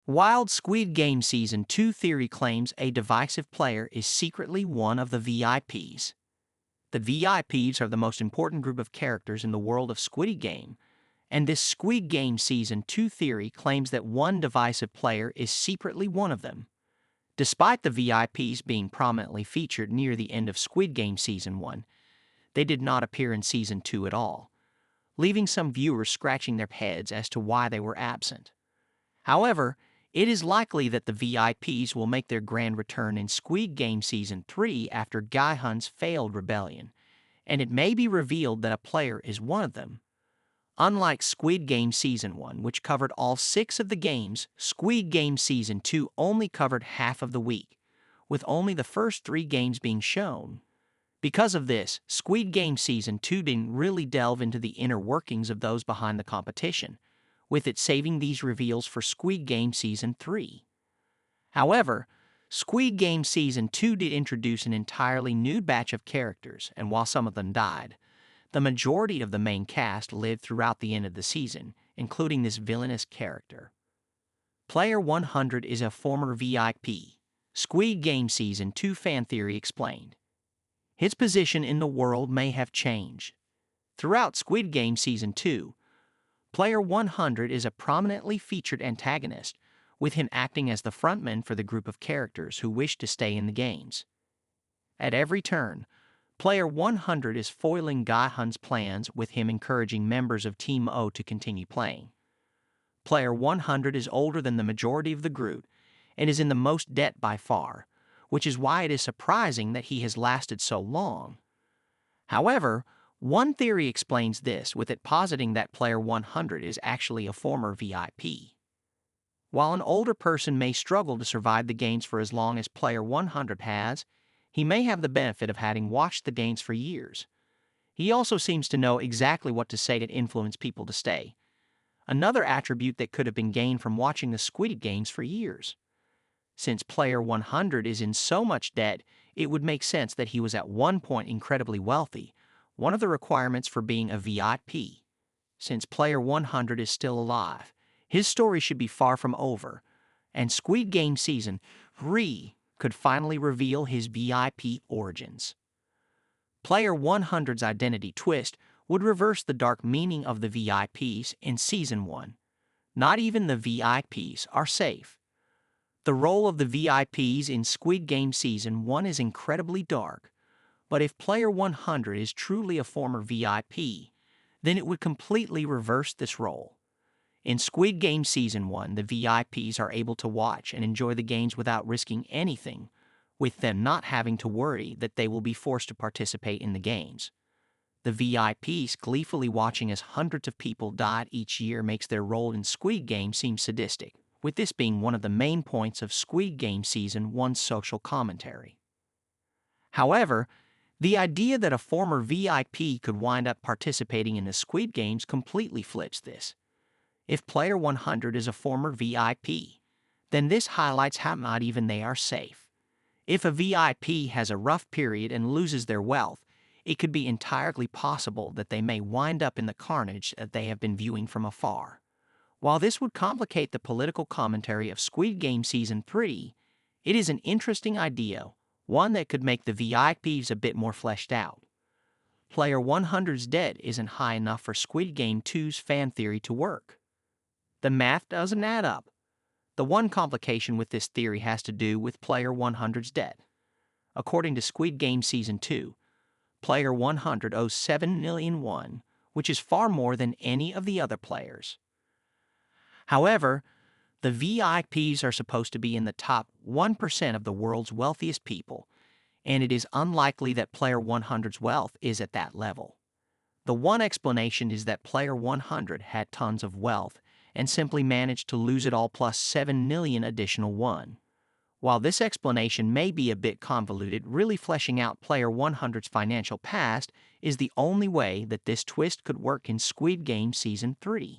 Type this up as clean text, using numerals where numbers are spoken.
Wild Squid Game Season 2 theory claims a divisive player is secretly one of the VIPs. The VIPs are the most important group of characters in the world of Squid Game, and this Squid Game Season 2 theory claims that one divisive player is secretly one of them. Despite the VIPs being prominently featured near the end of Squid Game Season 1, they did not appear in Season 2 at all, leaving some viewers scratching their heads as to why they were absent. However, it is likely that the VIPs will make their grand return in Squid Game Season 3 after Gi-hun's failed rebellion, and it may be revealed that a player is one of them. Unlike Squid Game Season 1, which covered all 6 of the games, Squid Game Season 2 only covered half of the week, with only the first 3 games being shown. Because of this, Squid Game Season 2 didn't really delve into the inner workings of those behind the competition, with it saving these reveals for Squid Game Season 3. However, Squid Game Season 2 did introduce an entirely new batch of characters, and while some of them died, the majority of the main cast lived throughout the end of the season, including this villainous character. Player 100 is a former VIP. Squid Game Season 2 fan theory explained. His position in the world may have changed. Throughout Squid Game Season 2, Player 100 is a prominently featured antagonist, with him acting as the frontman for the group of characters who wish to stay in the games. At every turn, Player 100 is foiling Gi-hun's plans, with him encouraging members of Team O to continue playing. Player 100 is older than the majority of the group and is in the most debt by far, which is why it is surprising that he has lasted so long. However, one theory explains this, with it positing that Player 100 is actually a former VIP. While an older person may struggle to survive the games for as long as Player 100 has, he may have the benefit of having watched the games for years. He also seems to know exactly what to say to influence people to stay, another attribute that could have been gained from watching the Squid Games for years. Since Player 100 is in so much debt, it would make sense that he was at one point incredibly wealthy, one of the requirements for being a VIP. Since Player 100 is still alive, his story should be far from over, and Squid Game Season 3 could finally reveal his VIP origins. Player 100's identity twist would reverse the dark meaning of the VIPs in Season 1. Not even the VIPs are safe. The role of the VIPs in Squid Game Season 1 is incredibly dark, but if Player 100 is truly a former VIP, then it would completely reverse this role. In Squid Game Season 1, the VIPs are able to watch and enjoy the games without risking anything, with them not having to worry that they will be forced to participate in the games. The VIPs gleefully watching as hundreds of people died each year makes their role in Squid Game seem sadistic, with this being one of the main points of Squid Game Season 1's social commentary. However, the idea that a former VIP could wind up participating in the Squid Games completely flips this. If Player 100 is a former VIP, then this highlights how not even they are safe. If a VIP has a rough period and loses their wealth, it could be entirely possible that they may wind up in the carnage that they have been viewing from afar. While this would complicate the political commentary of Squid Game Season 3, it is an interesting idea, one that could make the VIPs a bit more fleshed out. Player 100's debt isn't high enough for Squid Game 2's fan theory to work. The math doesn't add up. The one complication with this theory has to do with Player 100's debt. According to Squid Game Season 2, Player 100 owes 7 million won, which is far more than any of the other players. However, the VIPs are supposed to be in the top 1% of the world's wealthiest people, and it is unlikely that Player 100's wealth is at that level. The one explanation is that Player 100 had tons of wealth and simply managed to lose it all plus 7 million additional won. While this explanation may be a bit convoluted, really fleshing out Player 100's financial past is the only way that this twist could work in Squid Game Season 3.